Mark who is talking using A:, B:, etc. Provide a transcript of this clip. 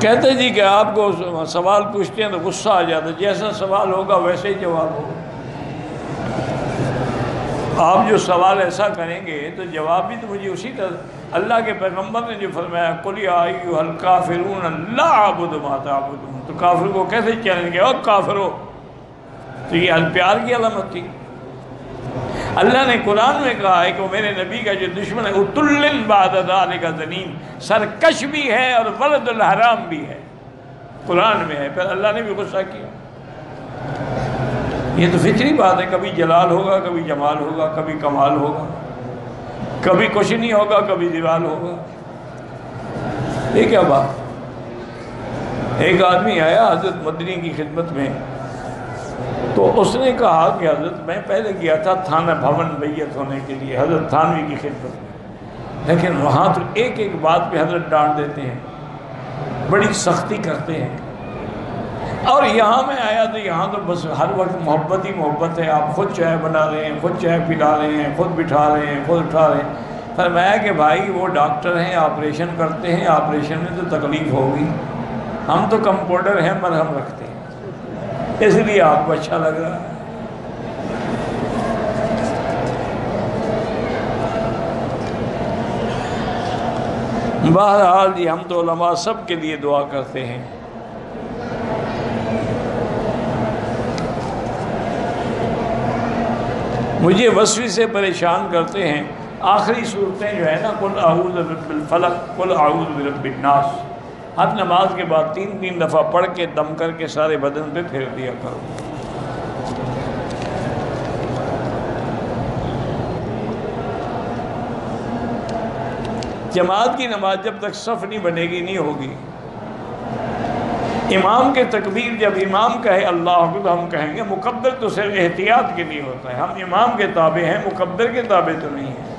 A: کہتے جی کہ آپ کو سوال پوچھتے ہیں تو غصہ آ جاتا ہے، جیسا سوال ہوگا ویسے ہی جواب ہوگا۔ آپ جو سوال ایسا کریں گے تو جواب بھی تو مجھے اسی طرح۔ اللہ کے پیغمبر نے جو فرمایا قُلْ يَا أَيُّهَا الْكَافِرُونَ لَا أَعْبُدُ مَا تَعْبُدُونَ، تو کافر کو کیسے چیلنج کیا، او کافرو؟ تو یہ پیار کی علامت تھی۔ اللہ نے قرآن میں کہا ہے کہ وہ میرے نبی کا جو دشمن ہے اُتُلٍّ بَعْدَ ذَلِكَ زَنِيمٌ، سرکش بھی ہے اور ولد الحرام بھی ہے، قرآن میں ہے۔ پھر اللہ نے بھی غصہ کیا۔ یہ تو فطری بات ہے، کبھی جلال ہوگا، کبھی جمال ہوگا، کبھی کمال ہوگا، کبھی کچھ نہیں ہوگا، کبھی زوال ہوگا۔ یہ کیا بات؟ ایک آدمی آیا حضرت مدنی کی خدمت میں، تو اس نے کہا کہ حضرت میں پہلے گیا تھا تھانہ بھون بیعت ہونے کے لیے حضرت تھانوی کی خدمت میں، لیکن وہاں تو ایک ایک بات پہ حضرت ڈانٹ دیتے ہیں، بڑی سختی کرتے ہیں، اور یہاں میں آیا تو یہاں تو بس ہر وقت محبت ہی محبت ہے، آپ خود چائے بنا رہے ہیں، خود چائے پلا رہے ہیں، خود بٹھا رہے ہیں، خود اٹھا رہے ہیں۔ فرمایا کہ بھائی وہ ڈاکٹر ہیں، آپریشن کرتے ہیں، آپریشن میں تو تکلیف ہوگی، ہم تو کمپاؤنڈر ہیں، مرہم رکھتے ہیں، اس لیے آپ کو اچھا لگ رہا ہے۔ بہرحال جی ہم تو علماء سب کے لیے دعا کرتے ہیں۔ مجھے وسوسے سے پریشان کرتے ہیں آخری صورتیں جو ہے نا، قل اعوذ برب الفلق، قل اعوذ برب الناس، ہر نماز کے بعد 3 دفعہ پڑھ کے دم کر کے سارے بدن پہ پھیر دیا کرو۔ جماعت کی نماز جب تک صف نہیں بنے گی نہیں ہوگی۔ امام کے تکبیر جب امام کہے اللہ اکبر تو ہم کہیں گے، مکبر تو صرف احتیاط کے لیے ہوتا ہے، ہم امام کے تابع ہیں، مکبر کے تابع تو نہیں ہیں۔